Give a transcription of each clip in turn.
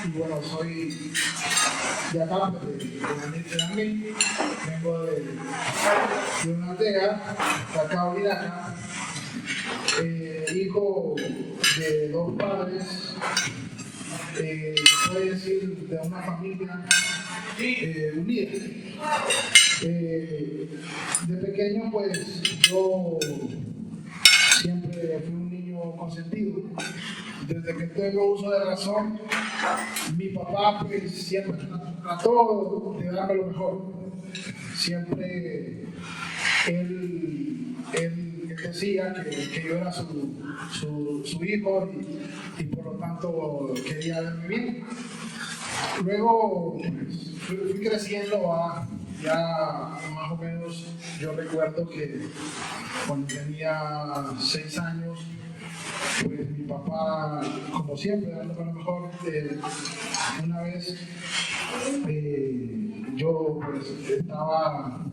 y bueno, soy de acá, de Amén, vengo de una aldea, de acá Oliraca, hijo de dos padres, se puede decir de una familia unida. De pequeño pues yo siempre fui un niño consentido. Desde que tengo uso de razón, mi papá pues siempre trató de darme lo mejor. Siempre él decía que yo era su hijo y por lo tanto quería verme bien. Luego pues, fui creciendo ya más o menos. Yo recuerdo que cuando tenía 6 años, pues mi papá, como siempre, dándome lo mejor, una vez yo pues estaba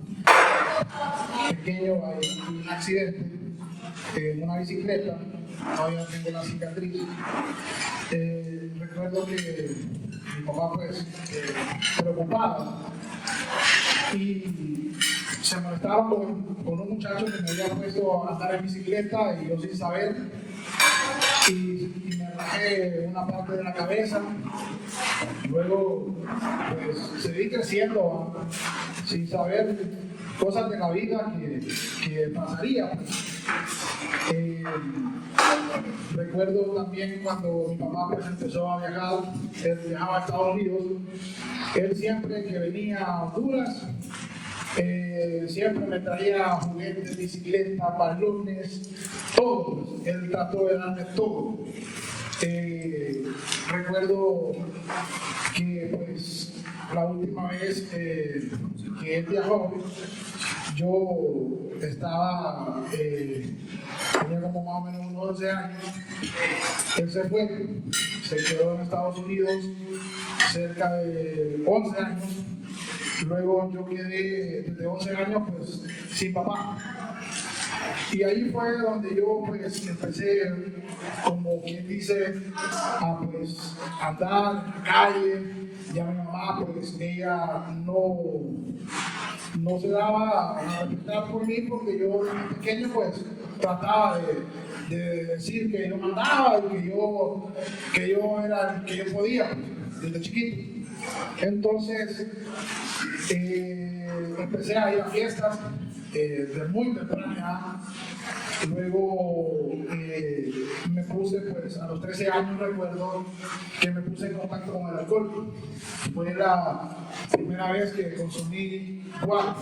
pequeño, hay un accidente en una bicicleta, todavía tengo la cicatriz. Recuerdo que mi papá pues preocupado y se molestaba con un muchacho que me había puesto a andar en bicicleta y yo sin saber, y me rajé una parte de la cabeza. Luego pues seguí creciendo sin saber cosas de la vida que pasaría. Recuerdo también cuando mi papá pues, empezó a viajar, él viajaba a Estados Unidos, él siempre que venía a Honduras, siempre me traía juguetes, bicicleta, balones, todo. Él trató de darme todo. Recuerdo que pues la última vez que él viajó, yo estaba, tenía como más o menos unos 11 años. Él se fue, se quedó en Estados Unidos cerca de 11 años. Luego yo quedé desde 11 años pues sin papá. Y ahí fue donde yo pues empecé, como quien dice, a pues andar en la calle. Ya mi mamá pues ella no se daba a respetar por mí, porque yo desde pequeño pues trataba de decir que yo mandaba y que yo era el que yo podía pues, desde chiquito. Entonces empecé a ir a fiestas de muy temprana edad. Luego me puse, pues a los 13 años recuerdo que me puse en contacto con el alcohol. Fue la primera vez que consumí guaro.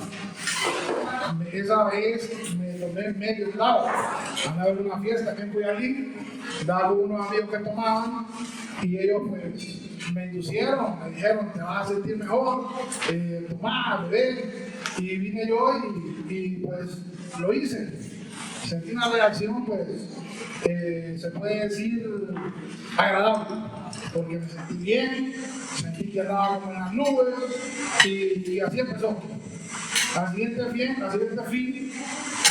Esa vez me tomé medio clavo. Andaba en una fiesta que en Cuyalí, daba unos amigos que tomaban y ellos pues me inducieron, me dijeron te vas a sentir mejor, tomar, beber. Y vine yo y pues lo hice. Sentí una reacción, pues, se puede decir agradable, porque me sentí bien, sentí que andaba como en las nubes, y así empezó. Al siguiente fin,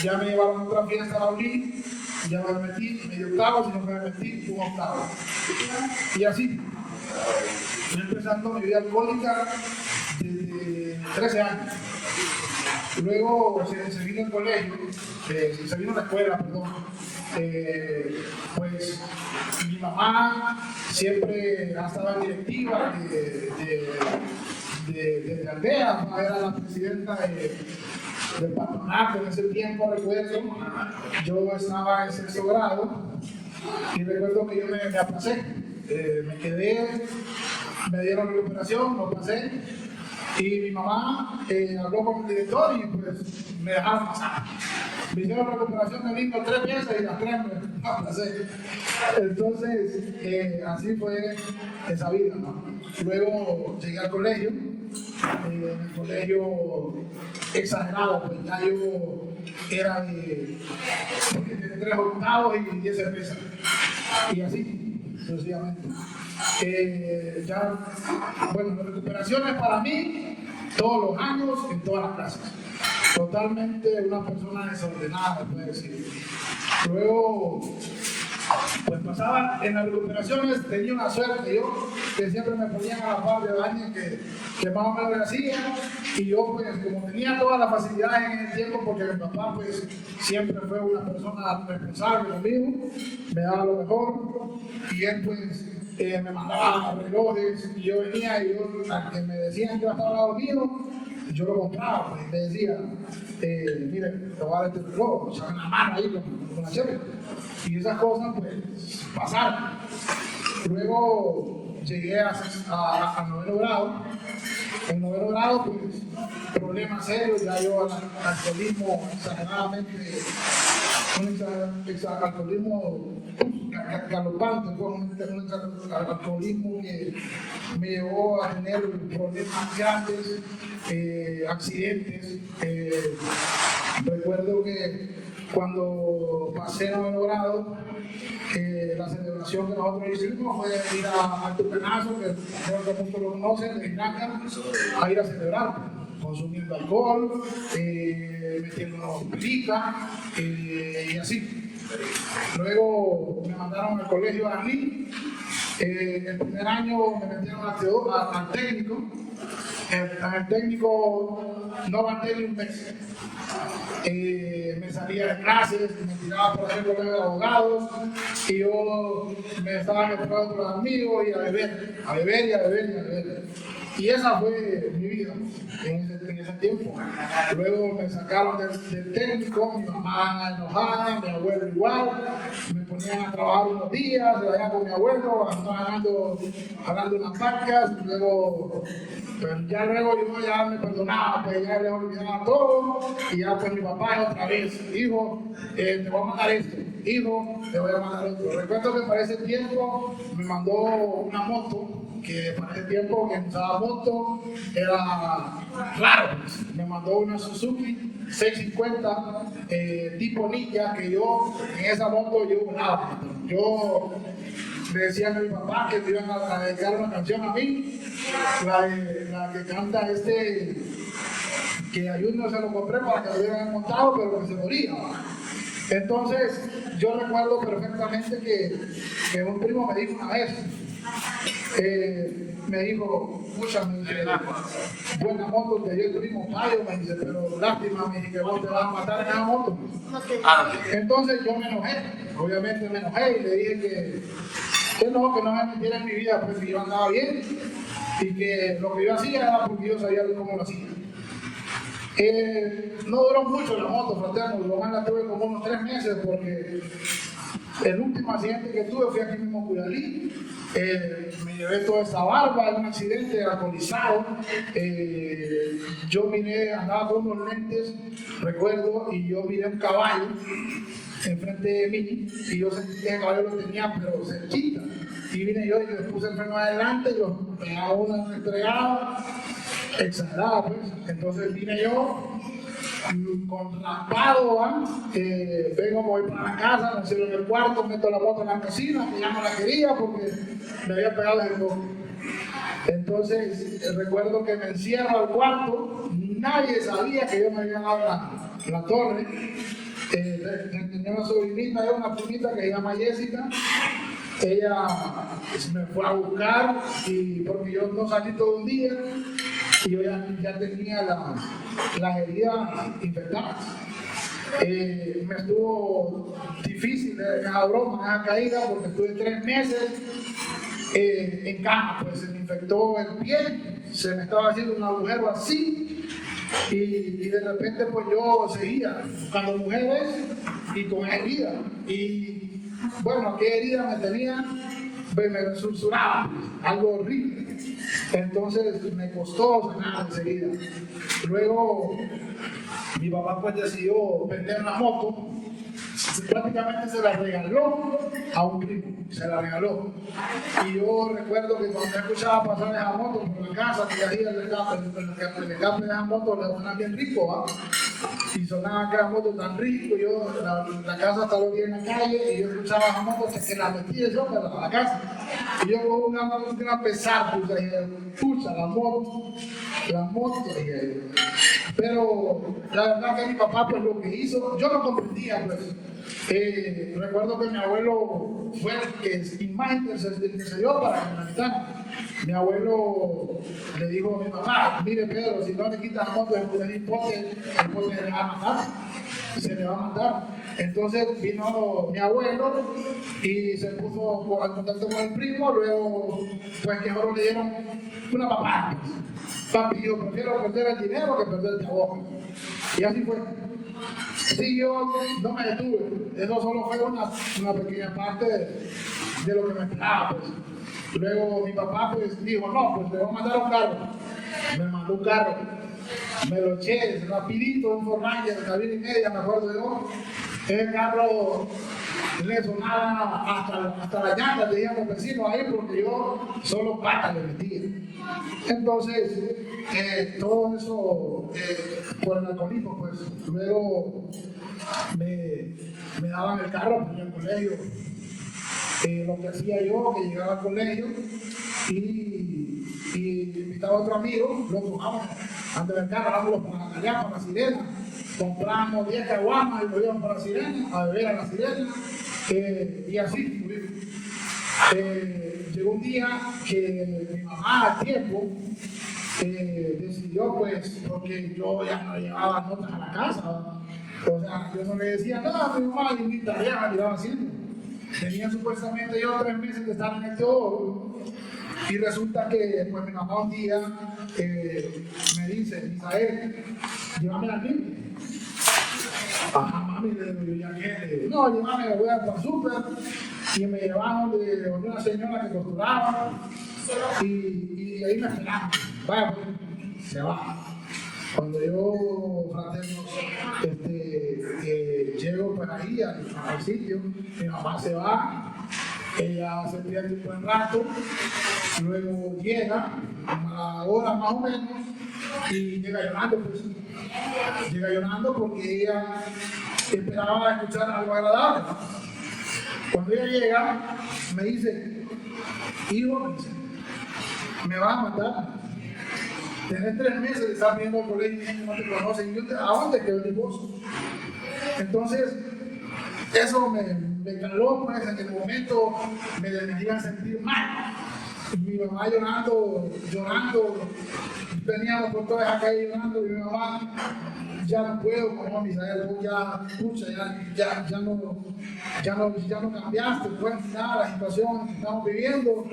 ya me llevaron a otra fiesta a la Olí, ya me metí medio octavo, sino que me metí un octavo. Y así, estoy empezando mi vida alcohólica desde 13 años. Luego se vino el colegio, se vino la escuela, perdón. Pues mi mamá siempre ha estado en directiva de aldea, era la presidenta del patronato en ese tiempo, recuerdo. Yo estaba en 6º grado y recuerdo que yo me aplacé, me quedé, me dieron recuperación, lo pasé. Y mi mamá habló con el director y pues me dejaron pasar. Me hicieron recuperación de mismo 3 veces y las 3 me aplacé. Entonces, así fue esa vida, ¿no? Luego llegué al colegio, en el colegio exagerado, pues ya yo era de 3 octavos y 10 cervezas. Y así, sucesivamente. Ya, bueno, las recuperaciones para mí, todos los años, en todas las clases. Totalmente una persona desordenada, se puede decir. Luego Pues pasaba en las recuperaciones, tenía una suerte yo, que siempre me ponían a la par de alguien que más o menos le hacía, y yo pues como tenía todas las facilidades en el tiempo, porque mi papá pues siempre fue una persona responsable conmigo, me daba lo mejor, y él pues me mandaba relojes, y yo venía y yo, al que me decían que iba a estar al lado mío, yo lo compraba, pues, y le decía, mire, te voy a dar este reloj, echaba en la mano ahí con la chévere. Y esas cosas, pues, pasaron. Luego llegué a noveno grado. En noveno grado, pues, problemas serios, ya yo al alcoholismo exageradamente, un alcoholismo galopante, pues, un alcoholismo que me llevó a tener problemas grandes, accidentes. Recuerdo que cuando pasé noveno grado, la celebración que nosotros hicimos fue ir a Alto Penazo, que creo que muchos lo conocen, de Nácar, a ir a celebrar, consumiendo alcohol, metiéndonos pelica y así. Luego me mandaron al colegio a mí. El primer año me metieron al técnico. En el técnico no aguanté ni un mes. Me salía de clases, me tiraba por hacer colegio de abogados, y yo me estaba metiendo con los amigos y a beber, a beber y a beber y a beber. Y esa fue mi vida en ese tiempo. Luego me sacaron del técnico, mi mamá enojada, mi abuelo igual, me ponían a trabajar unos días, allá con mi abuelo, jalando unas vacas, luego, pues ya luego yo ya me perdonaba, pues ya le olvidaba todo, y ya pues mi papá otra vez, hijo, te voy a mandar esto, hijo, te voy a mandar otro. Recuerdo que para ese tiempo me mandó una moto, que para ese tiempo que usaba moto era raro. Me mandó una Suzuki 650 tipo Ninja, que yo en esa moto yo volaba. Yo le decía a mi papá que me iban a dedicar una canción a mí, la que canta que a Junior se lo compré para que lo hubieran montado, pero que se moría. Entonces yo recuerdo perfectamente que un primo me dijo una vez, me dijo, pucha, me dice, buena moto te dio el primo Payo, me dice, pero lástima, me dice, que vos te vas a matar en esa moto. Entonces yo me enojé, obviamente me enojé y le dije que no me metiera en mi vida, pues que yo andaba bien y que lo que yo hacía era porque yo sabía cómo lo hacía. No duró mucho la moto, fraterno, lo más la tuve como unos 3 meses, porque el último accidente que tuve fue aquí mismo en Cuyalí. Me llevé toda esa barba en un accidente alcoholizado. Yo andaba con unos lentes, recuerdo, y yo miré un caballo enfrente de mí, y yo sentí que el caballo lo tenía, pero cerquita. Y vine yo y le puse el freno adelante, y lo pegaba uno entregado, exagerado, pues. Entonces vine yo con raspado, vengo, me voy para la casa, me encierro en el cuarto, meto la moto en la cocina, que ya no la quería porque me había pegado el boco. Entonces recuerdo que me encierro al cuarto, nadie sabía que yo me había dado la torre. Tenía una sobrinita, una primita que se llama Jessica. Ella me fue a buscar, porque yo no salí todo un día y yo ya tenía las heridas infectadas. Me estuvo difícil esa broma, esa caída, porque estuve 3 meses en cama, pues se me infectó el pie, se me estaba haciendo un agujero así, y de repente pues yo seguía buscando mujeres y con heridas. Y bueno, ¿qué herida me tenía? Pues me censuraba, algo horrible. Entonces me costó sanar enseguida. Luego mi papá pues decidió vender una moto. Prácticamente se la regaló a un primo, se la regaló. Y yo recuerdo que cuando escuchaba pasar esa moto por la casa, que hacía el escape de esa moto le sonaba bien rico, ¿va? Y sonaba aquella moto tan rico, yo la casa estaba bien en la calle, y yo escuchaba esa moto hasta que la metí de sopa a la casa. Y yo con una pesar, pucha, la moto, dije. Pero la verdad que mi papá pues lo que hizo, yo no comprendía pues. Recuerdo que mi abuelo fue el que más intercedió para que me la quitaran. Mi abuelo le dijo a mi mamá: mire Pedro, si no le quitas la moto del hipote, el hipote se le va a matar, se le va a matar. Entonces vino mi abuelo y se puso en contacto con el primo, luego pues que solo le dieron una papá. Papi, yo prefiero perder el dinero que perder el trabajo. Y así fue. Sí, yo no me detuve. Eso solo fue una pequeña parte de lo que me esperaba, pues. Luego mi papá pues dijo: no, pues le voy a mandar un carro. Me mandó un carro. Me lo eché rapidito, un Ford Ranger de cabina y media, me acuerdo yo. Ese carro le sonaba hasta la llanta, le decían los vecinos ahí, porque yo solo patas le metía. Entonces, todo eso por el alcoholismo, pues luego me daban el carro en el colegio. Lo que hacía yo, que llegaba al colegio y invitaba a otro amigo, luego vamos, antes del carro, vámonos para allá, para la Sirena. Compramos 10 caguamas y nos íbamos para la Sirena, a beber a la Sirena, y así. Llegó un día que mi mamá al tiempo decidió, pues, porque yo ya no llevaba notas a la casa, o sea, yo no le decía nada a mi mamá, ni tarea me miraba haciendo. Tenía supuestamente yo 3 meses de estar en el Teodoro, y resulta que pues mi mamá un día me dice: Misael, llévame al Biblia. Ajá, mami, le digo yo: ¿ya qué? No, llévame, voy a súper. Y me llevaron de una señora que costuraba, y ahí me esperaban. Vaya, pues, se va. Cuando yo, fraternos, llego por ahí al sitio, mi mamá se va, ella se pierde un buen rato, luego llega, como a la hora más o menos, y llega llorando, pues. Llega llorando porque ella esperaba escuchar algo agradable. Cuando ella llega, me dice: hijo, me dice, me vas a matar. Tenés 3 meses de estar viendo al colegio y no te conocen. Y yo: ¿a dónde quedó el vos? Entonces, eso me caló, pues en el momento me hacía sentir mal. Mi mamá llorando, veníamos por toda esa calle llorando, y mi mamá: ya no puedo, como Misael, ya, escucha, ya no cambiaste, pues nada, la situación que estamos viviendo.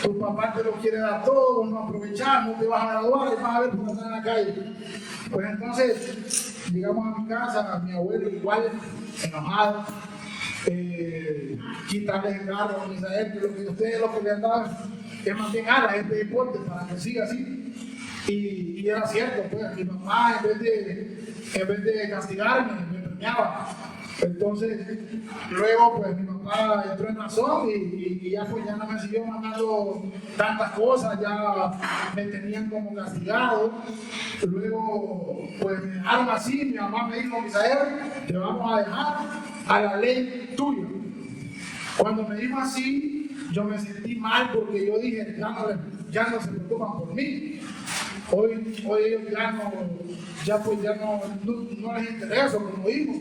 Tu papá te lo quiere dar todo, no aprovechar, no te vas a graduar y vas a ver cómo estás en la calle. Pues entonces llegamos a mi casa, mi abuelo igual, enojado, quitarle el carro a Misael, que lo que ustedes lo que le han dado es más bien a este deporte para que siga así. Y era cierto, pues mi mamá en vez de castigarme, me premiaba. Entonces, luego pues mi papá entró en razón y ya pues ya no me siguió mandando tantas cosas, ya me tenían como castigado. Luego pues me dejaron así, mi mamá me dijo: Misael, te vamos a dejar a la ley tuya. Cuando me dijo así, yo me sentí mal porque yo dije: ya no se preocupan por mí. Hoy ellos ya no les interesa como hijo.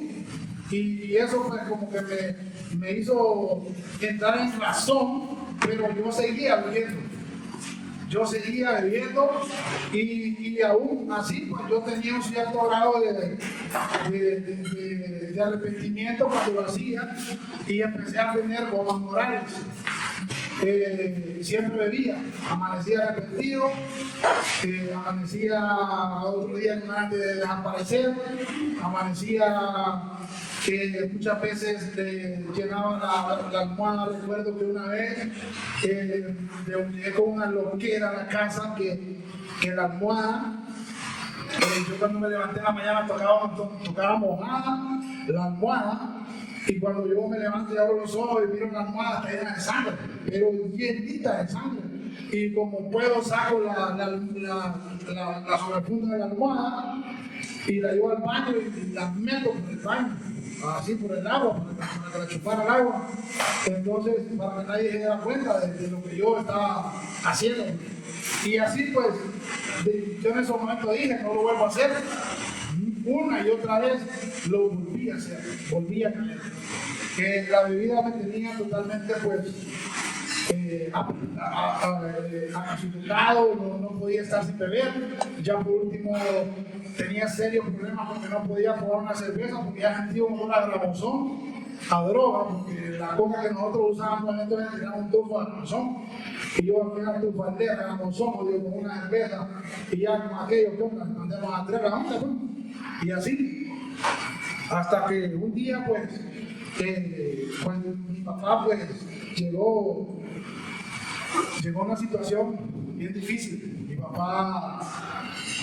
Y eso pues como que me hizo entrar en razón, pero yo seguía bebiendo. Y aún así pues yo tenía un cierto grado de arrepentimiento cuando lo hacía, y empecé a tener bodas morales. Siempre bebía, amanecía arrepentido, amanecía otro día con ganas de desaparecer, amanecía que muchas veces llenaba la almohada. Recuerdo que una vez llegué con una loquera a la casa que la almohada, yo cuando me levanté en la mañana tocaba mojada la almohada. Y cuando yo me levanto y abro los ojos y miro la almohada, está llena de sangre, pero llenita de sangre. Y como puedo, saco la sobrefunda de la almohada y la llevo al baño y la meto por el baño, así por el agua, para que la chupara el agua. Entonces, para que nadie se diera cuenta de lo que yo estaba haciendo. Y así pues, yo en ese momento dije: no lo vuelvo a hacer. Una y otra vez lo volví a hacer, volví a caer. Que la bebida me tenía totalmente pues acostumbrado, no podía estar sin beber. Ya por último tenía serios problemas porque no podía probar una cerveza porque ya sentía un olor a gramozón, a droga, porque la coca que nosotros usábamos entonces era un tufo de gramozón. Y yo aquí era tufaldera, gramozón, digo, con una cerveza, y ya con aquello que mandamos a traer la onda, pues. Y así, hasta que un día pues, cuando mi papá pues llegó una situación bien difícil. Mi papá,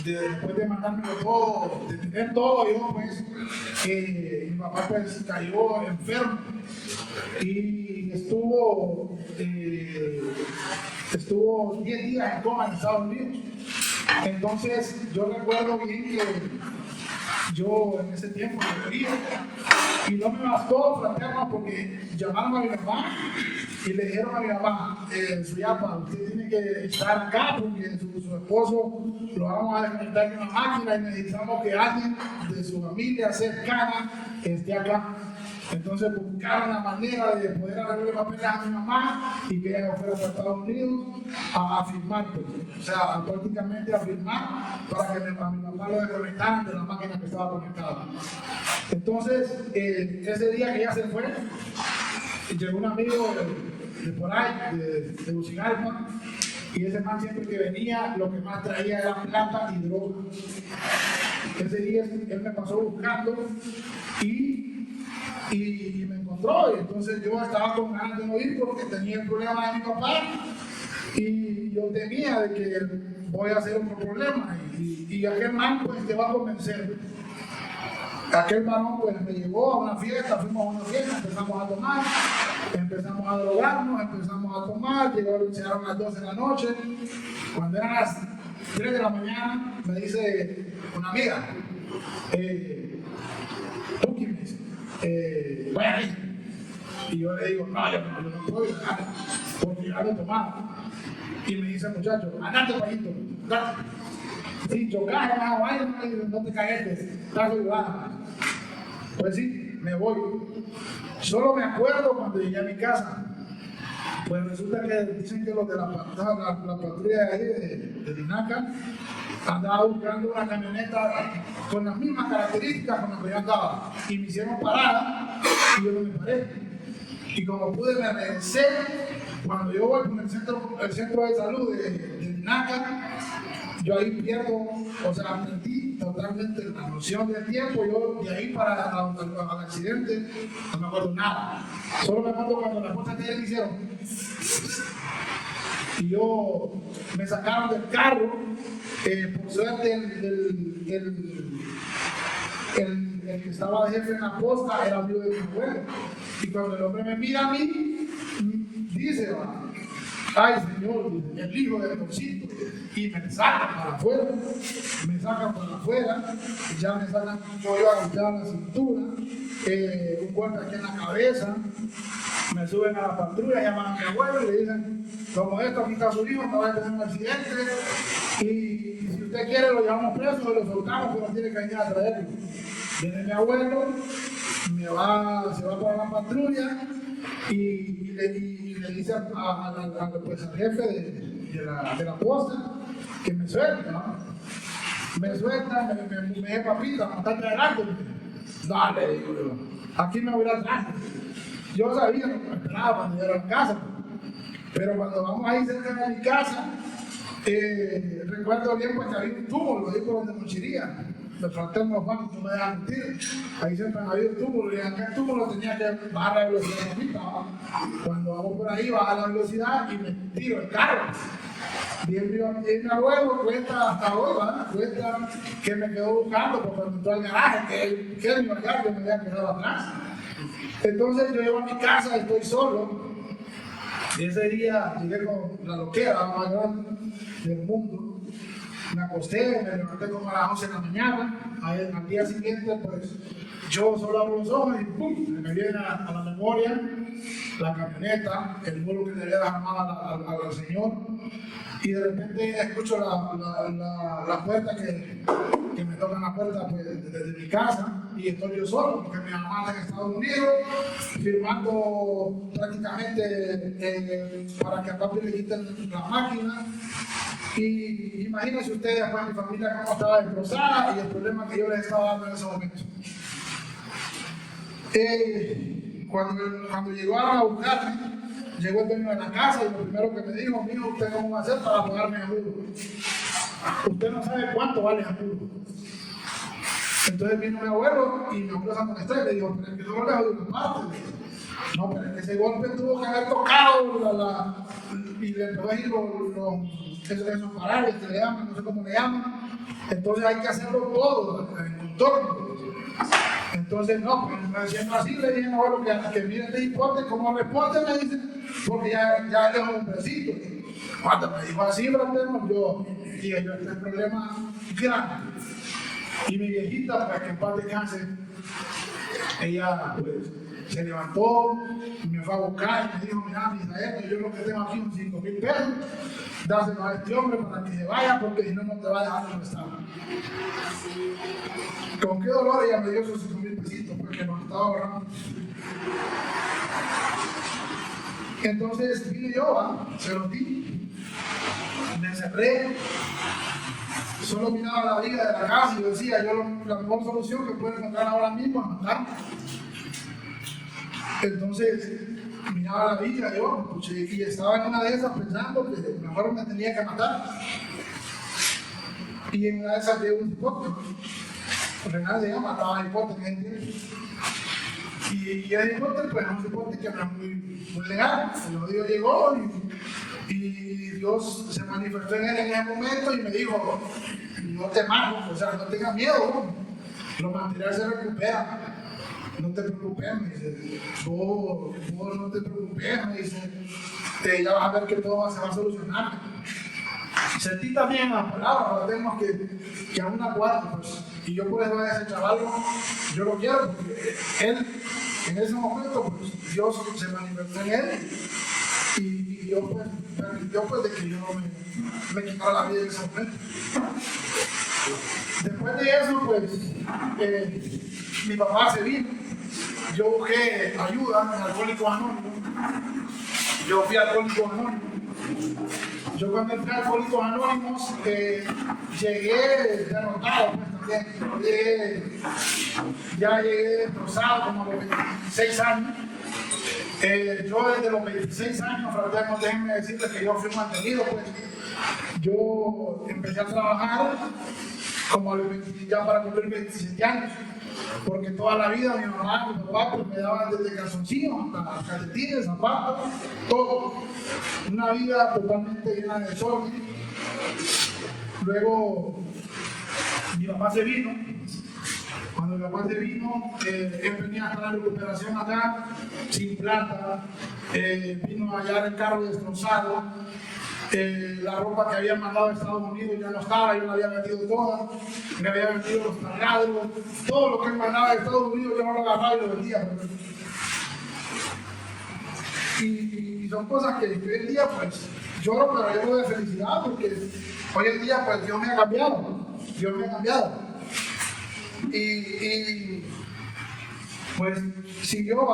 después de mandármelo todo, de tener todo, yo pues, mi papá pues cayó enfermo y estuvo 10 días en coma en Estados Unidos. Entonces yo recuerdo bien que yo en ese tiempo me quería y no me bastó fraterno porque llamaron a mi mamá y le dijeron a mi mamá, su yapa, usted tiene que estar acá porque su esposo lo vamos a desconectar de una máquina y necesitamos que alguien de su familia cercana esté acá. Entonces buscaron la manera de poder arreglar papeles a mi mamá y que ella fuera para Estados Unidos a firmar, pues. O sea, prácticamente a firmar para que a mi mamá lo desconectaran de la máquina que estaba conectada. Entonces, ese día que ella se fue, llegó un amigo de por ahí, de Bucigalpa, y ese man siempre que venía, lo que más traía era plata y droga. Ese día él me pasó buscando y me encontró, y entonces yo estaba con ganas de no ir porque tenía el problema de mi papá y yo temía de que voy a hacer otro problema y aquel man pues te va a convencer. Aquel varón pues me llevó a una fiesta, fuimos a una fiesta, empezamos a tomar, empezamos a drogarnos, empezamos a tomar, llegaron las 12 de la noche, cuando eran las 3 de la mañana me dice una amiga, Tuki me dice, voy a ir. Y yo le digo, no, yo no puedo ir, porque ya lo he tomado. Y me dice el muchacho, andate pajito, andate. Si chocas, no te caes, estás ayudando. Pues sí, me voy. Solo me acuerdo cuando llegué a mi casa. Pues resulta que dicen que los de la patrulla de ahí de Dinaca andaba buscando una camioneta con las mismas características con las que yo andaba. Y me hicieron parada y yo no me paré. Y como pude me regresé, cuando yo voy con el centro de salud de Dinaca, yo ahí pierdo, o sea, perdí totalmente la noción del tiempo. Yo de ahí para al accidente no me acuerdo nada. Solo me acuerdo cuando las cosas que ellos hicieron. Y yo me sacaron del carro, por suerte el que estaba de jefe en la posta era amigo de mi abuelo. Y cuando el hombre me mira a mí, dice, ay señor, el hijo del Torcito, y me sacan para afuera, ya me sacan yo agachado en la cintura, un golpe aquí en la cabeza, me suben a la patrulla, llaman a mi abuelo y le dicen, como esto, aquí está su hijo, acaba de tener un accidente, y si usted quiere lo llevamos preso, lo soltamos, pero tiene que venir a traerlo. Viene mi abuelo, se va para la patrulla y le dice al jefe de la posta que me suelta, ¿no? Me suelta, me dice, papita, montate adelante. Dale, digo yo, aquí me voy atrás. Yo sabía lo que me esperaba cuando llegara a la casa, pero cuando vamos ahí cerca de mi casa, recuerdo bien pues que había un túmulo ahí por donde mochiría. Los fraternos bancos no me dejan mentir. Ahí siempre ha habido un túmulo y en aquel túmulo tenía que bajar la velocidad. Cuando vamos por ahí, baja la velocidad y me tiro el carro. Bien, mi abuelo cuenta hasta hoy, ¿verdad? Cuenta que me quedó buscando porque cuando entró al garaje, que él iba allá, que me había quedado atrás. Entonces yo llego a mi casa, estoy solo. Y ese día llegué con la loquera más grande del mundo. Me acosté, me levanté como a las 11 de la mañana. Al día siguiente, pues yo solo abro los ojos y ¡pum! Me viene a la memoria la camioneta, el vuelo que le había dejado al señor. Y de repente escucho la puerta que me tocan la puerta pues, desde mi casa. y estoy yo solo, porque mi mamá está en Estados Unidos, firmando prácticamente para que a papi le quiten la máquina. Y imagínense ustedes, pues, mi familia cómo estaba destrozada y el problema que yo les estaba dando en ese momento. Cuando llegó a buscarme, llegó el dueño de la casa y lo primero que me dijo: mijo, ¿usted cómo va a hacer para pagarme el jugo? Usted no sabe cuánto vale el jugo. Entonces vino mi abuelo y mi abuelo se amonestó y le dijo: pero es que eso no le jodió una parte. No, pero es que ese golpe tuvo que haber tocado y le empezó a decir esos parables que le llaman, no sé cómo le llaman. Entonces hay que hacerlo todo en contorno. Entonces, no, pues siendo así, le dije a mi abuelo que mire este hipote, como responde, me dice, porque ya él es un besito. Cuando me dijo así, Brandon, yo dije: yo, este problema grande. Y mi viejita, para que en paz descanse, ella pues se levantó y me fue a buscar y me dijo: mira, Misael, yo lo que tengo aquí son 5,000 pesos, dáselo a este hombre para que se vaya, porque si no, no te va a dejar donde estaba. Con qué dolor ella me dio esos 5,000 pesitos, porque nos estaba ahorrando. Entonces vine yo, se los di, me encerré, solo miraba la vida de la casa y yo decía: la mejor solución que puedo encontrar ahora mismo es matarme. Entonces miraba la vida yo, y estaba en una de esas pensando que mejor me tenía que matar. Y en una de esas llegó un hipote, porque nadie se mataba hipote, ¿me entiendes? Y el hipote, pues, es un hipote que no es muy legal. El odio llegó y Dios se manifestó en él en ese momento y me dijo: no te mato, o sea, no tengas miedo, ¿no? Los materiales se recuperan. No te preocupes, me dice, vos no te preocupes, me dice, ya vas a ver que todo se va a solucionar. Sentí también las palabras, tenemos que a una cuarta, pues, y yo por eso a ese chaval, yo lo quiero, porque él, en ese momento, pues, Dios se manifestó en él, y Dios, pues, permitió, pues, de que yo me quitara la vida en ese momento. Después de eso, pues, mi papá se vino. Yo busqué ayuda en Alcohólicos Anónimos. Yo fui a Alcohólicos Anónimos. Yo cuando entré a Alcohólicos Anónimos llegué derrotado, pues también. Ya llegué destrozado como a los 26 años. Yo desde los 26 años, fraternos, déjenme decirles que yo fui mantenido, pues. Yo empecé a trabajar como ya para cumplir 27 años. Porque toda la vida mi mamá y mi papá pues, me daban desde calzoncillos hasta calcetines, zapatos, todo. Una vida totalmente llena de desorden. Luego mi papá se vino. Cuando mi papá se vino, él venía a estar en recuperación acá, sin plata, vino a hallar el carro destrozado. La ropa que había mandado a Estados Unidos ya no estaba, yo la había metido toda, me había vendido los taladros, todo lo que él mandaba de Estados Unidos yo no lo agarraba y lo vendía. Y son cosas que hoy en día pues lloro, pero lloro de felicidad porque hoy en día pues Dios me ha cambiado, Dios me ha cambiado. Y pues siguió,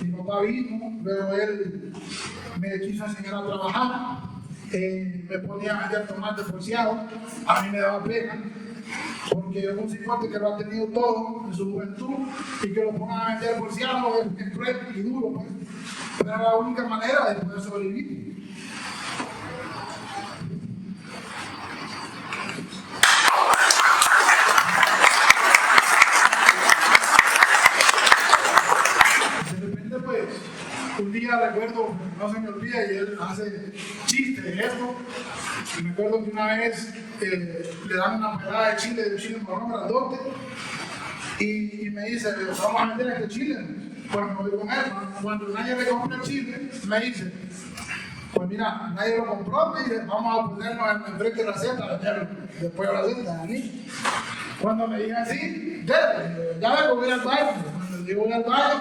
mi papá vino, luego él me quiso enseñar a trabajar. Me ponía a vender tomates porciados, a mí me daba pena, porque es un cipote que lo ha tenido todo en su juventud y que lo pongan a vender porciados es cruel y duro, pues. Pero era la única manera de poder sobrevivir. De repente, pues, un día recuerdo, no se me olvida, y él hace chistes de esto. Y me acuerdo que una vez le dan una pelada de chile, de un chile marrón grandote, y me dice: vamos a vender este chile. Pues me voy con él. Cuando nadie le compró el chile, me dice: pues mira, nadie lo compró, me dice, vamos a ponernos enfrente de la seta a venderlo. Después de la seta, a mí. Cuando me digan así, ya vengo, voy al baile. Cuando yo voy al baile,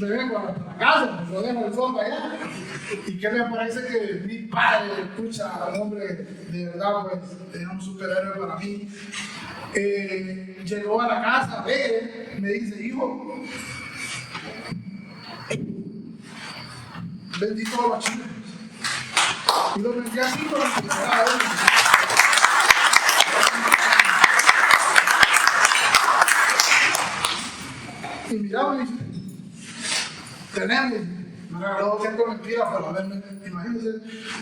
me vengo a la casa, lo dejo el fondo allá. ¿Y qué les parece que mi padre, escucha, un hombre de verdad, pues, es un superhéroe para mí? Llegó a la casa, me dice, hijo, vendí todos los chiles. Y los vendí así con la necesidad de él. Y miraba y dice, tenemos, me regaló 200 mentiras por haberme, imagínense,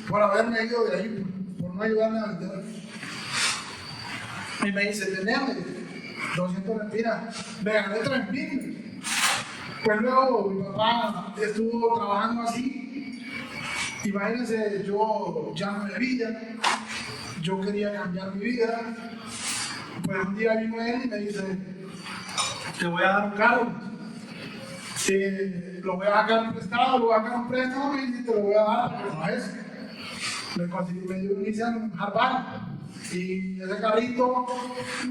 por haberme ido de ahí, por no ayudarme a vender. Y me dice, tenemos 200 mentiras, me gané 3,000. Pues luego mi papá estuvo trabajando así. Imagínense, yo ya no bebía, yo quería cambiar mi vida. Pues un día vino él y me dice, te voy a dar un carro, lo voy a sacar prestado, lo voy a sacar un préstamo y te lo voy a dar, pero no es. Me dio un inicial en Harvard y ese carrito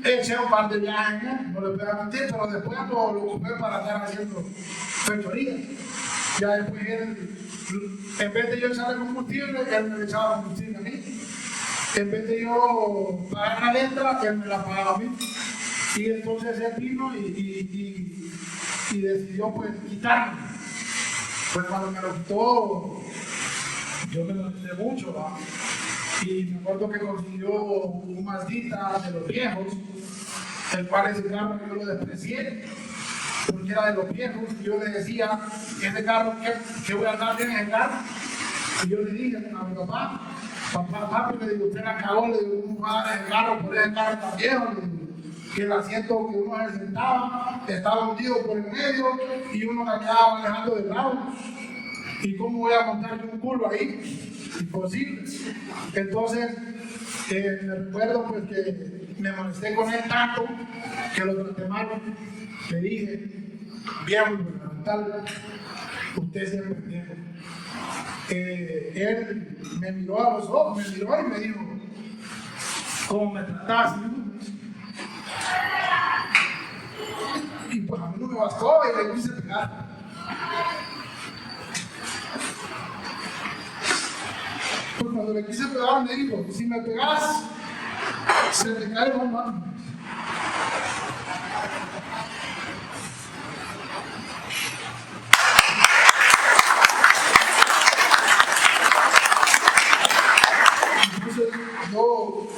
eché un par de viajes, no le voy a mentir, pero después lo ocupé para estar haciendo fechoría. Ya después él, en vez de yo echarle combustible, él me echaba combustible a mí. En vez de yo pagar la letra, él me la pagaba a mí. Y entonces él vino y decidió pues quitarme. Pues cuando me lo quitó, yo me lo molesté mucho, ¿va? Y me acuerdo que consiguió un Mazdita de los viejos, el cual ese carro yo lo desprecié, porque era de los viejos. Yo le decía, ese carro, ¿qué voy a andar bien en el carro? Y yo le dije a mi papá, papi, le digo, usted la cagó, le digo, ¿cómo va a dar el carro por ese carro tan viejo? Le digo, que el asiento que uno se sentaba estaba hundido por el medio y uno la quedaba manejando de lado. ¿Y cómo voy a montar yo un culo ahí? Imposible. Entonces, me recuerdo pues que me molesté con él tanto que lo traté mal. Le dije, viejo fundamental, usted siempre es viejo. Él me miró a los ojos, me miró y me dijo, ¿cómo me tratás? Y pues a mí no me bastó y le quise pegar. Pues cuando le quise pegar me dijo, si me pegas, se te cae la mano. Entonces yo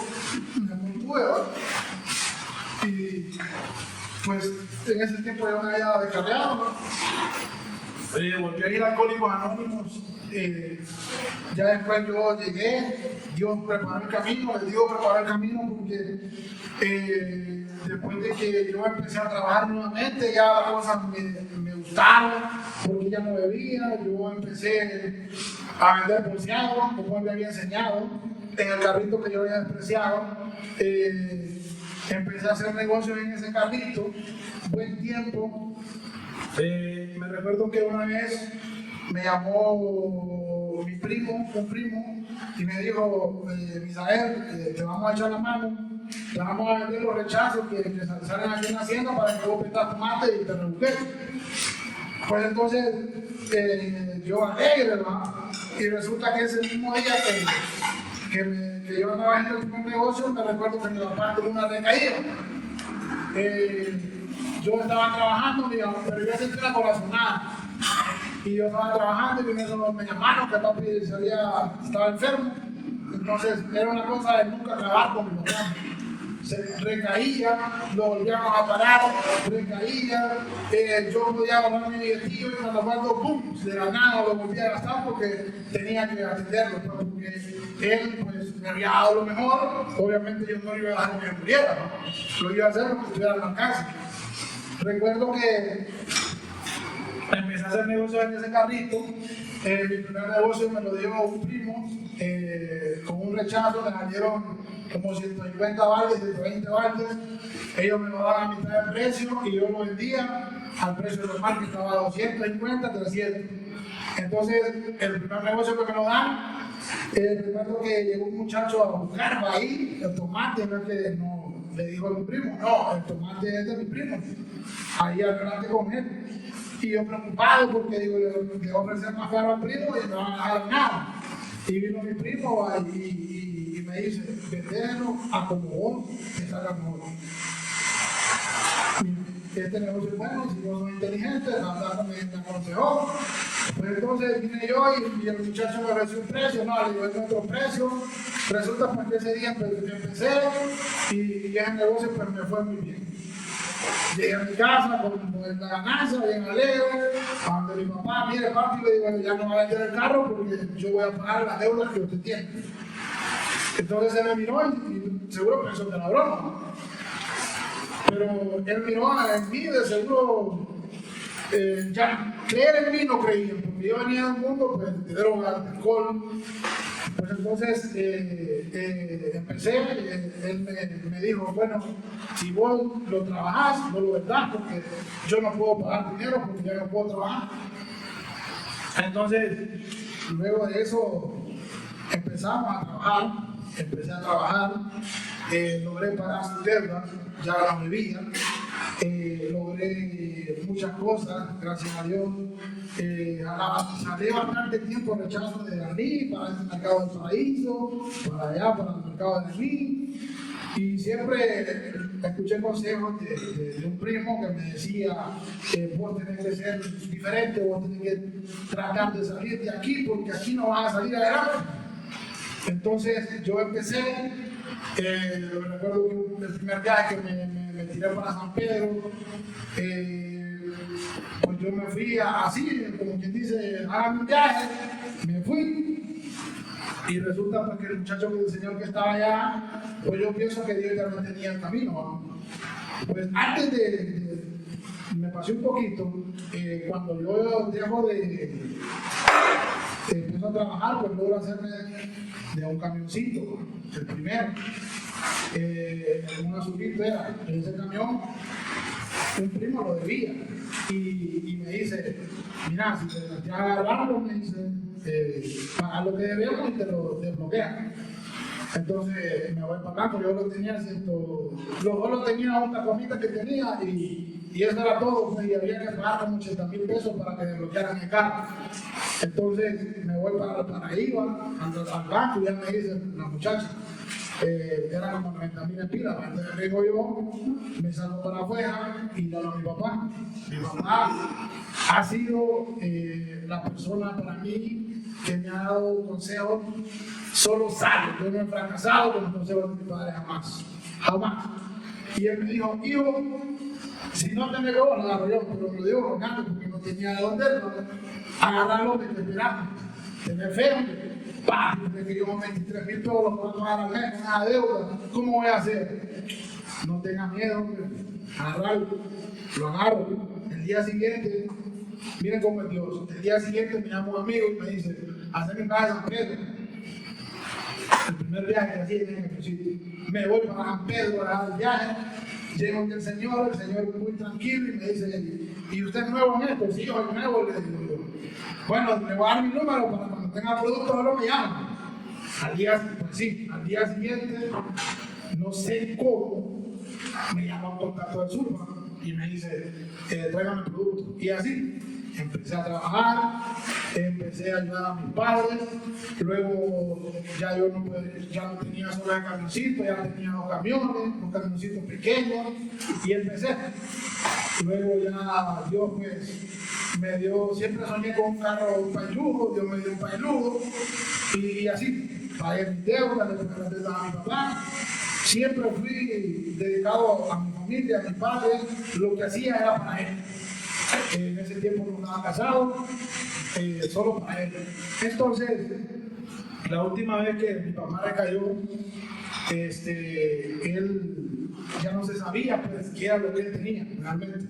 me contuve, ¿verdad? Y pues en ese tiempo yo me había descarriado, ¿no? Volví a ir a Alcohólicos Anónimos. Ya después yo llegué, Dios preparó el camino, les digo preparar el camino porque después de que yo empecé a trabajar nuevamente, ya las cosas me gustaron, porque ya no bebía, yo empecé a vender bolseado, como me había enseñado, en el carrito que yo había despreciado. Empecé a hacer negocios en ese carrito, buen tiempo. Me recuerdo que una vez me llamó mi primo, un primo, y me dijo, Misael, te vamos a echar la mano, te vamos a vender los rechazos que salen aquí en la hacienda para que vos petas tomate y te rebusques. Pues entonces yo alegre, ¿verdad? Y resulta que ese mismo día que yo andaba haciendo el primer negocio, me recuerdo que mi papá tuvo una recaída. Yo estaba trabajando, pero yo sentí una corazonada. Y yo estaba trabajando y en eso me llamaron que papi estaba enfermo. Entonces era una cosa de nunca acabar con mi papá. Se recaía, lo volvíamos a parar, recaía, yo podía agarrar mi billetillo y cuando guardo, ¡pum!, de la nada lo volvía a gastar porque tenía que atenderlo, porque él pues me había dado lo mejor, obviamente yo no lo iba a dejar que me muriera, ¿no? Lo iba a hacer porque estuviera en la casa. Recuerdo que empecé a hacer negocios en ese carrito. Mi primer negocio me lo dio un primo con un rechazo, me salieron como 150 baldes, 120 baldes. Ellos me lo daban a mitad de precio y yo lo vendía al precio normal que estaba a 250, 300. Entonces, el primer negocio que me lo dan, recuerdo que llegó un muchacho a buscar ahí el tomate, no le dijo a mi primo, no, el tomate es de mi primo, ahí adelante con él. Y yo preocupado porque digo, le voy a ofrecer más caro al primo y no van a dejar nada. Y vino mi primo y me dice, vendelo a como vos te salga mejor. Este negocio es bueno, si vos sos inteligente, me aconsejó. Pues entonces vine yo y el muchacho me ofreció un precio, no, le digo, es otro precio. Resulta pues que ese día empecé y ese negocio pues me fue muy bien. Llegué a mi casa con la ganancia, bien alegre, a donde mi papá, mire papi, le digo, bueno, ya no va a vender el carro porque yo voy a pagar las deudas que usted tiene. Entonces él me miró y seguro pensó que era broma. Pero él miró en mí, de seguro, ya creer en mí no creían, porque yo venía de un mundo pues, de droga, de alcohol. Pues entonces empecé, él me dijo, bueno, si vos lo trabajás, no lo vendás, porque yo no puedo pagar dinero, porque ya no puedo trabajar. Entonces, luego de eso, empecé a trabajar, logré pagar sus deudas, ya la bebía, logré muchas cosas, gracias a Dios. Salí bastante tiempo rechazo de Dalí para el mercado del paraíso, para allá, para el mercado de Dalí. Y siempre escuché consejos de un primo que me decía que vos tenés que ser diferente, vos tenés que tratar de salir de aquí porque aquí no vas a salir adelante. Entonces yo empecé, recuerdo que el primer viaje que me tiré para San Pedro, pues yo me fui así, como quien dice, hágame un viaje, me fui. Y resulta pues, que el muchacho, el señor que estaba allá, pues yo pienso que Dios ya me tenía el camino, ¿no? Pues antes me pasé un poquito, cuando yo dejo empiezo a trabajar, pues logro hacerme de un camioncito, el primero, en una subida, en ese camión, un primo lo debía, y me dice, mira, si te metías a agarrarlo, me dice, pagar lo que debemos y te lo desbloquean. Entonces me voy pagando, yo lo tenía, los dos lo tenía una comita que tenía y eso era todo, pues, y había que pagar como 80,000 pesos para que desbloquearan el carro. Entonces me voy para IVA, al banco, y ya me dice la muchacha, era como 90,000 empiras. Entonces vengo yo, me salgo para afuera y le hablo a mi papá. Mi papá ha sido la persona para mí que me ha dado consejos solo sabios. Yo no he fracasado con los consejos de mi padre jamás. Jamás. Y él me dijo, hijo, si no te negó, lo agarro yo, pero me lo digo rogando porque no tenía de dónde, agarrarlo que te esperaba. Tener fe, hombre. De que yo con 23,000 pesos los puedo pagar al mes, una deuda, ¿cómo voy a hacer? No tenga miedo, hombre. Agarrarlo, lo agarro. El día siguiente, miren cómo es Dios. El día siguiente me llama un amigo y me dice, hazme un viaje a San Pedro. El primer viaje que hacía en el sitio. Me voy para San Pedro a dar el viaje. Llego ante el Señor muy tranquilo y me dice, ¿y usted es nuevo en esto? Sí, yo soy nuevo, le digo yo. Bueno, le voy a dar mi número para cuando tenga productos, solo me llama. Al día siguiente, no sé cómo, me llama un contacto del Surfa y me dice, tráigame el producto. Y así, empecé a trabajar, empecé a ayudar a mis padres, luego ya yo ya no tenía solo el camioncito, ya tenía dos camioncitos pequeños, y empecé. Luego ya Dios pues me dio, siempre soñé con un carro, un pailudo, Dios me dio un pailudo, y así, pagué mis deudas, le pagué las deudas a mi papá. Siempre fui dedicado a mi familia, a mi padre, lo que hacía era para él. En ese tiempo no estaba casado, solo para él. Entonces, la última vez que mi papá recayó, él ya no se sabía pues, qué era lo que él tenía realmente.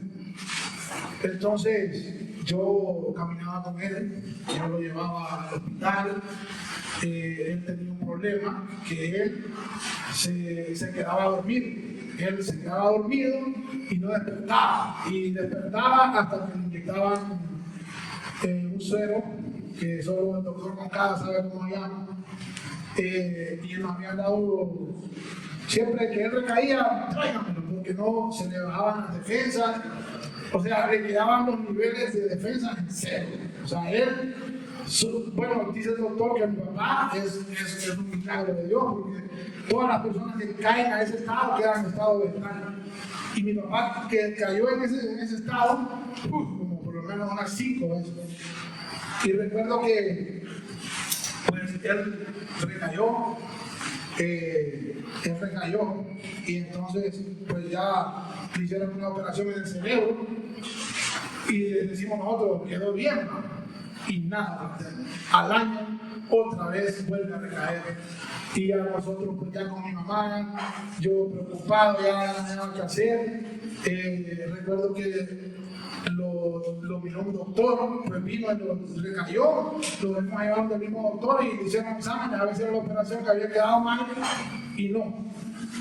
Entonces, yo caminaba con él, yo lo llevaba al hospital. Él tenía un problema que él se quedaba dormido. Él se quedaba dormido y no despertaba. Y despertaba hasta que le inyectaban un suero, que solo el doctor Moncada sabe cómo se llama. Y nos habían dado, siempre que él recaía, tráigamelo, porque no se le bajaban las defensas. o sea, le quedaban los niveles de defensa en cero. O sea, él, bueno, dice el doctor que mi papá es un milagro de Dios, porque todas las personas que caen a ese estado quedan en estado vegetal. Y mi papá, que cayó en ese estado, como por lo menos unas 5 veces. Y recuerdo que, pues, él recayó, y entonces, pues ya le hicieron una operación en el cerebro, y le decimos nosotros, quedó bien, ¿no? Y nada, al año, otra vez vuelve a recaer. Y a nosotros, pues ya con mi mamá, yo preocupado, ya no tenía qué hacer. Recuerdo que lo miró un doctor, pues vino y lo recayó, lo dejamos llevando al mismo doctor y le hicieron exámenes a ver si era la operación que había quedado mal, y no.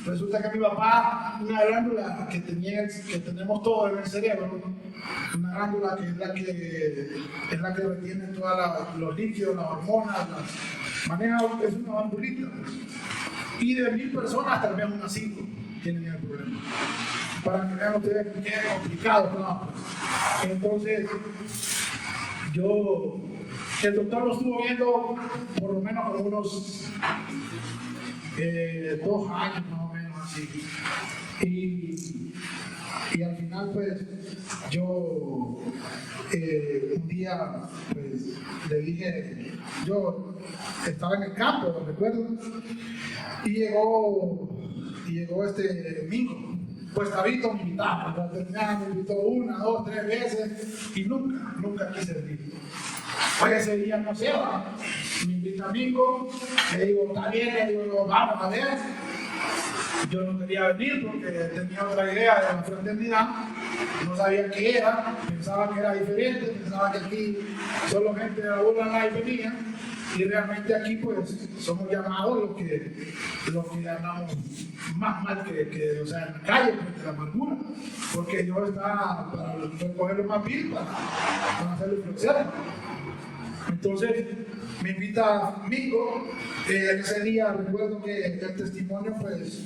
Resulta que mi papá, una glándula que tenemos todos en el cerebro, una glándula que es la que retiene todos los líquidos, las hormonas, maneja, es una glandulita. Y de 1000 personas, tal vez unas 5 tienen el problema. Para que vean ustedes que es complicado, ¿no? Entonces, el doctor lo estuvo viendo por lo menos por unos 2 años más o menos así. Y al final, pues, yo un día, pues, le dije, yo estaba en el campo, lo recuerdo, y llegó este domingo. Pues Tabito me invitaba, para terminar me invitó 1, 2, 3 veces y nunca quise venir. Hoy ese día no se va, me invita a Mingo, le digo, está bien, le digo, vamos a ver. Yo no quería venir porque tenía otra idea de la fraternidad, no sabía qué era, pensaba que era diferente, pensaba que aquí solo gente de la burla y venía. Y realmente aquí, pues, somos llamados los que andamos más mal que o sea, en la calle, pues, de la amargura. Porque Dios está para recoger lo más vil, para hacerlo florecer. Entonces, me invita Mingo. Ese día recuerdo que el testimonio, pues,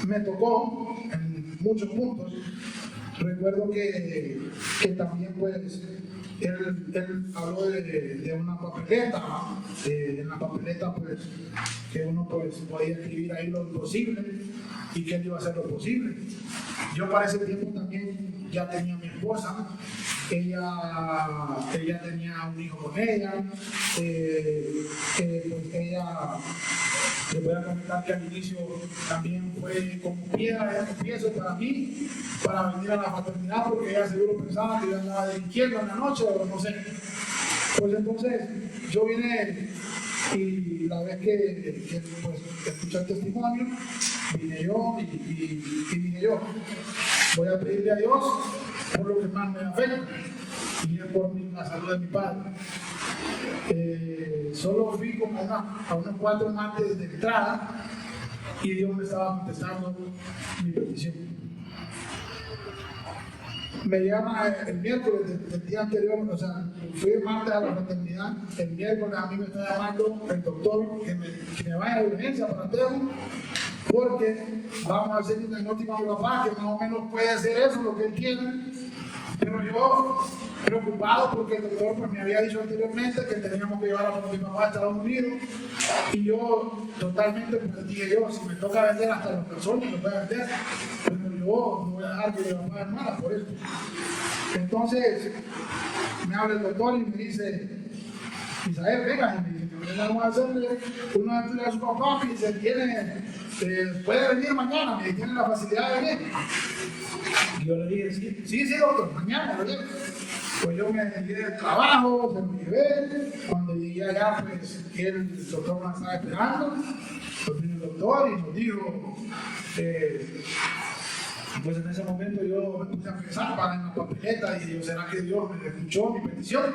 me tocó en muchos puntos. Recuerdo que también, pues, él habló de una papeleta, en la papeleta, pues, que uno, pues, podía escribir ahí lo imposible y que él iba a hacer lo posible. Yo para ese tiempo también ya tenía a mi esposa, ella tenía un hijo con ella, pues ella, les voy a comentar que al inicio también fue como piedra de tropiezo para mí, para venir a la fraternidad, porque ella seguro pensaba que yo andaba delinquiendo en la noche o no sé. Pues entonces yo vine y la vez que pues, escuché el testimonio, vine yo y dije yo, voy a pedirle a Dios por lo que más me afecta, y es por la salud de mi padre. Solo fui como a unos 4 martes de entrada y Dios me estaba contestando mi petición. Me llama el miércoles del día anterior, o sea, fui el martes a la fraternidad, el miércoles a mí me está llamando el doctor que me vaya de urgencia para Tegu, porque vamos a hacer un diagnóstico a mi papá, que más o menos puede ser eso, lo que él tiene. Pero yo, preocupado porque el doctor pues, me había dicho anteriormente que teníamos que llevar a mi papá a Estados Unidos, y yo totalmente, pues dije yo, si me toca vender hasta los calzones, los voy a vender, pero yo no voy a dejar que mi papá hermana por eso. Entonces, me habla el doctor y me dice, Isael, venga, y me dice, vamos a hacerle una estudio a su papá, y dice, puede venir mañana, me tiene la facilidad de venir. Y yo le dije, sí, doctor, mañana lo llevo. Pues yo me llegué del trabajo, se lo llevé. Cuando llegué allá, pues el doctor me estaba esperando. Pues vino el doctor y nos dijo, pues en ese momento yo me puse a pensar para en la papeleta y digo, ¿será que Dios me escuchó mi petición?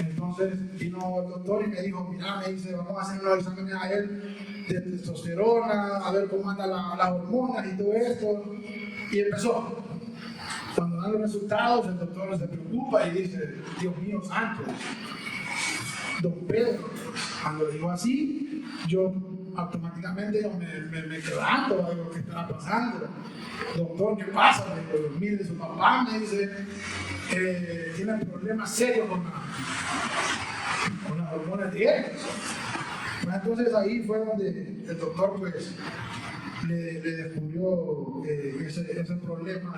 Entonces vino el doctor y me dijo, mira, me dice, vamos a hacer unos exámenes a él de testosterona, a ver cómo andan las hormonas y todo esto. Y empezó. Cuando dan los resultados, el doctor se preocupa y dice, Dios mío santo, don Pedro. Cuando dijo así, yo automáticamente yo me quebranto, digo, ¿qué estará pasando? Doctor, ¿qué pasa? Le digo, mire, su papá me dice, tiene problemas serios con las hormonas de él. Pues entonces ahí fue donde el doctor pues le descubrió ese problema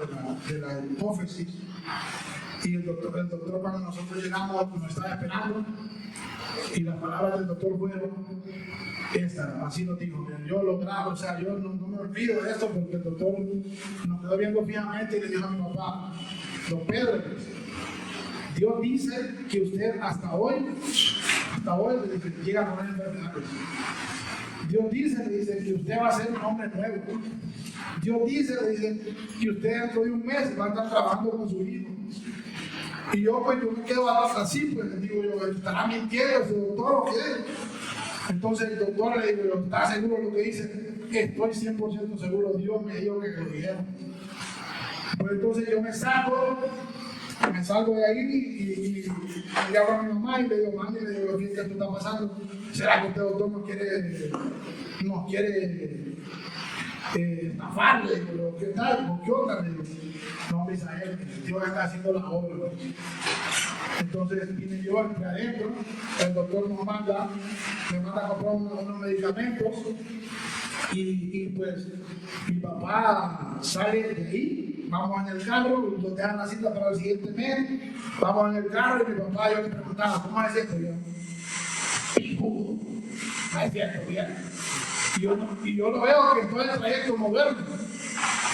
de la hipófisis. Y el doctor cuando nosotros llegamos nos estaba esperando y las palabras del doctor fueron así nos dijo, yo lo grabo, o sea, yo no me olvido de esto porque el doctor nos quedó viendo fijamente y le dijo a mi papá, don Pedro, Dios dice que usted hasta hoy le dice, llega con una enfermedad. Dios dice, le dice que usted va a ser un hombre nuevo. Dios dice, le dice que usted dentro de un mes va a estar trabajando con su hijo. Y yo me quedo así, pues digo yo, ¿estará mintiendo ese doctor o qué? Entonces el doctor le digo yo, ¿está seguro de lo que dice? Estoy 100% seguro, Dios me dijo que lo dijeron. Pues entonces yo me salgo de ahí y le hablo a mi mamá y le digo, mami, ¿qué está pasando? ¿Será que este doctor nos quiere estafar? Le digo, ¿qué tal? ¿Qué onda? Le digo, no, Misael, Dios está haciendo la obra. Entonces vine yo entre adentro, el doctor me manda a comprar unos medicamentos y pues mi papá sale de ahí, vamos en el carro, nos dejan la cita para el siguiente mes, vamos en el carro y mi papá yo le preguntaba, ¿cómo es esto? No es cierto, bien. Y yo lo veo que estoy en el trayecto moderno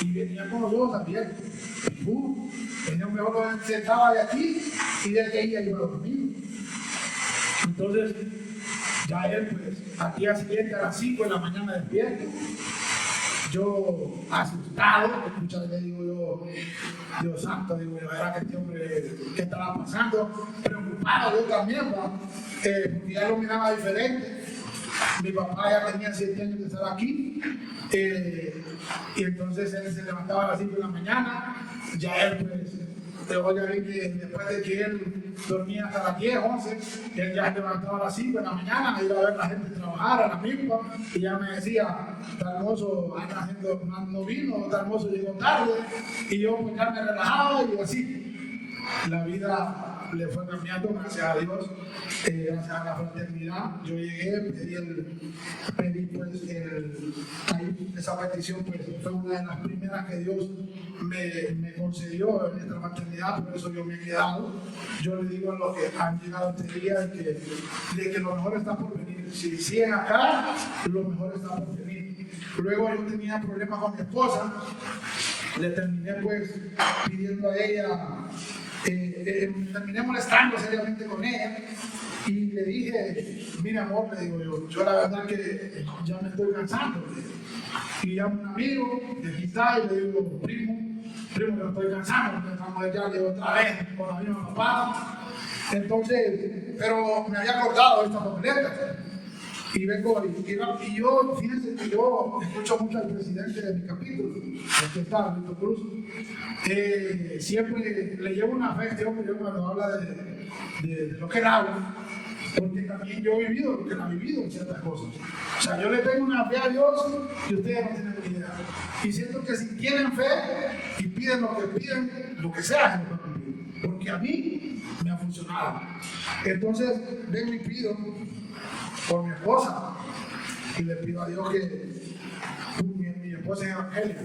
y venía con los ojos abiertos. Venía un mejor sentaba de aquí y desde ahí iba conmigo. Entonces, ya él, pues, al día siguiente a las 5 de la mañana despierto. Yo, asustado, muchas veces digo yo, Dios santo, digo yo, ¿verdad que este hombre, qué estará pasando? Preocupado yo también, porque ya lo miraba diferente. Mi papá ya tenía 7 años de estar aquí, y entonces él se levantaba a las 5 de la mañana, ya él pues, voy a ver que después de que él dormía hasta las 10, 11, él ya se levantaba a las 5 de la mañana, iba a ver a la gente trabajar a la misma, y ya me decía, tal mozo no vino, tal mozo llegó tarde, y yo pues ya me relajaba y así. La vida le fue cambiando, gracias a Dios, gracias a la fraternidad. Yo llegué, pedí pues esa petición, pues fue una de las primeras que Dios me concedió en esta fraternidad, por eso yo me he quedado. Yo le digo a los que han llegado este día de que lo mejor está por venir. Si siguen acá, lo mejor está por venir. Luego yo tenía problemas con mi esposa, le terminé pues pidiendo a ella, terminé molestando seriamente con ella y le dije, mira amor, le digo yo la verdad que ya me estoy cansando. Y llamo a un amigo de amistad y le digo, primo, que me estoy cansando, porque estamos ya de otra vez con la misma papá. Entonces, pero me había acordado de esta papeleta. Y vengo y yo, fíjense que yo escucho mucho al presidente de mi capítulo, el que está, Víctor Cruz. Siempre le llevo una fe a este hombre cuando habla de lo que él habla, porque también yo he vivido lo que él ha vivido en ciertas cosas. O sea, yo le tengo una fe a Dios que ustedes no tienen ni idea. Y siento que si tienen fe y piden lo que piden, lo que sea, se lo va a cumplir. Porque a mí me ha funcionado. Entonces, vengo y pido por mi esposa y le pido a Dios que mi esposa es Evangelia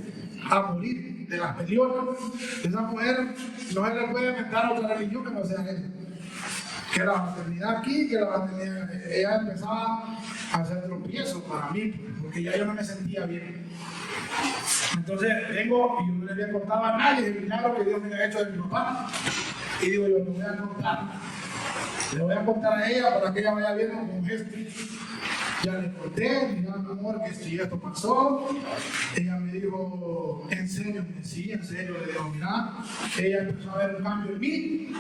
a morir de las peleonas. Esa mujer no se le puede inventar otra religión que no sea esa, que la maternidad aquí, que la maternidad, ella empezaba a hacer tropiezos para mí porque ya yo no me sentía bien. Entonces vengo y yo no le había contado a nadie el milagro que Dios me había hecho de mi papá y digo yo, le voy a contar a ella para que ella vaya viendo con gesto. Ya le conté, mira mi amor, que si esto pasó. Ella me dijo, ¿en serio? Sí, en serio. Le digo, mira, ella empezó a ver un cambio en mí.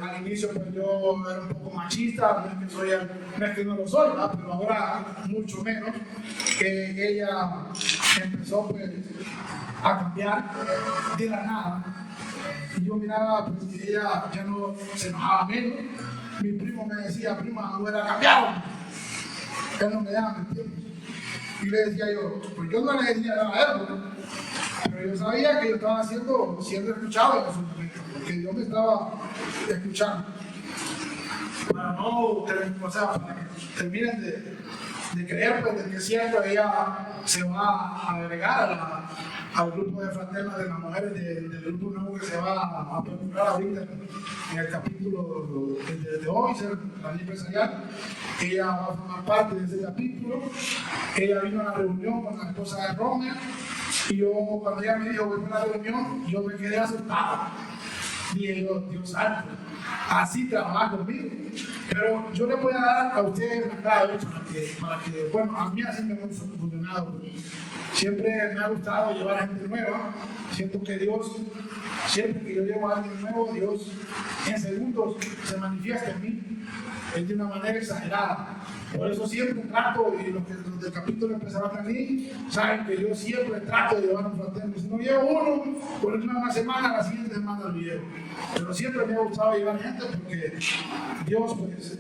Al inicio pues yo era un poco machista, no es que no lo soy, ¿verdad? Pero ahora mucho menos. Ella empezó pues a cambiar de la nada. Y yo miraba pues, que ella ya no se enojaba menos. Mi primo me decía, prima, no era cambiado. Él no me daba mentir. Y le decía yo, pues yo no le decía nada a él, pero yo sabía que yo estaba siendo escuchado en ese momento, porque Dios me estaba escuchando. Para no, para que terminen de creer, pues, de que siempre ella se va a agregar al grupo de fraternas de las mujeres del grupo nuevo que se va a preparar ahorita en el capítulo de hoy, ser la ley empresarial. Ella va a formar parte de ese capítulo. Ella vino a la reunión con la esposa de Romer y yo, cuando ella me dijo voy a la reunión, yo me quedé asustado. Dije yo, Dios santo, así trabaja conmigo. Pero yo le voy a dar a ustedes una clave para que, bueno, a mí así me ha funcionado. Siempre me ha gustado llevar a gente nueva. Siento que Dios, siempre que yo llevo a alguien nuevo, Dios en segundos se manifiesta en mí. Es de una manera exagerada. Por eso siempre trato, y los del capítulo empezarán también, saben que yo siempre trato de llevar a un fraterno. Si no llevo uno, por una semana, la siguiente semana lo llevo. Pero siempre me ha gustado llevar gente porque Dios, pues,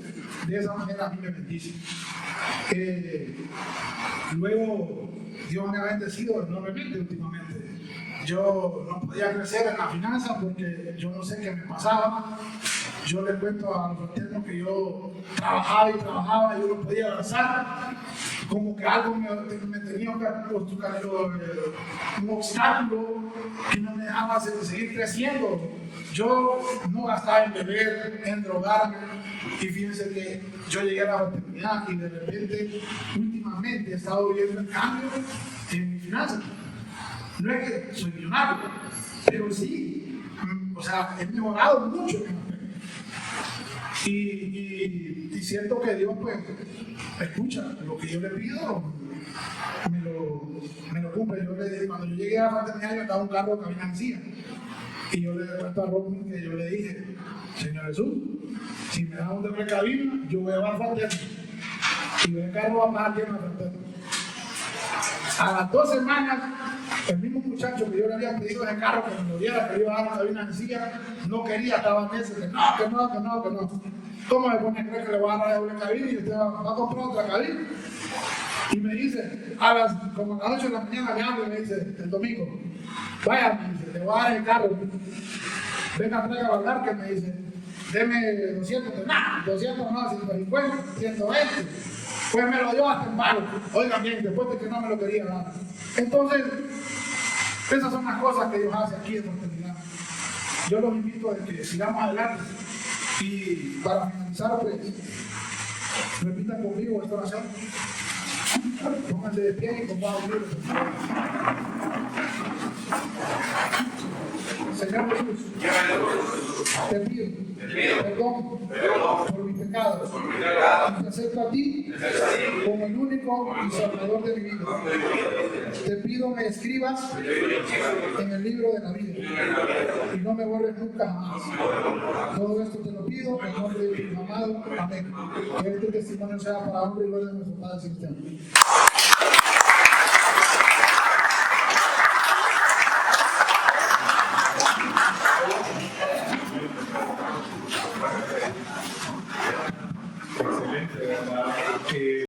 de esa manera a mí me bendice. Luego, Dios me ha bendecido enormemente últimamente. Yo no podía crecer en la finanza porque yo no sé qué me pasaba. Yo le cuento a los fraternos que yo trabajaba y yo no podía avanzar. Como que algo me tenía un obstáculo que no me dejaba seguir creciendo. Yo no gastaba en beber, en drogarme. Y fíjense que yo llegué a la fraternidad y de repente, últimamente, he estado viendo el cambio en mi finanza. No es que soy millonario, pero sí, o sea, he mejorado mucho en mi aspecto. Y siento que Dios, pues, escucha lo que yo le pido, me lo cumple. Cuando yo llegué a la fraternidad, yo estaba un carro de cabina vacía. Y yo le cuento a Robin que yo le dije, Señor Jesús, si me das un doble cabina, yo voy a llevar fraterno. Y el carro va a pasar lleno de fraterno. A las 2 semanas, el mismo muchacho que yo le había pedido ese carro que me lo diera, que iba a dar una cabina sencilla, no quería, estaba en ese, que no. ¿Cómo me pone a creer que le voy a dar la doble cabina y usted va a comprar otra cabina? Y me dice, como a las 8 de la mañana me habla y me dice, el domingo, vaya, me dice, te voy a dar el carro, venga, traiga a hablar, que me dice, deme 200, 200 no, 150, 120. Pues me lo dio hasta en paro. Oigan bien, después de que no me lo quería dar. Entonces, esas son las cosas que Dios hace aquí en fraternidad. Yo los invito a que sigamos adelante. Y para finalizar, pues, repitan conmigo esta oración. Pónganse de pie y compadre libre. Señor Jesús, te pido perdón por mis pecados y te acepto a ti como el único y salvador de mi vida. Te pido me escribas en el libro de la vida y no me borres nunca jamás. Todo esto te lo pido en nombre de tu amado. Amén. Que este testimonio sea para honra y gloria de nuestro Padre Celestial. Excelente, ¿verdad?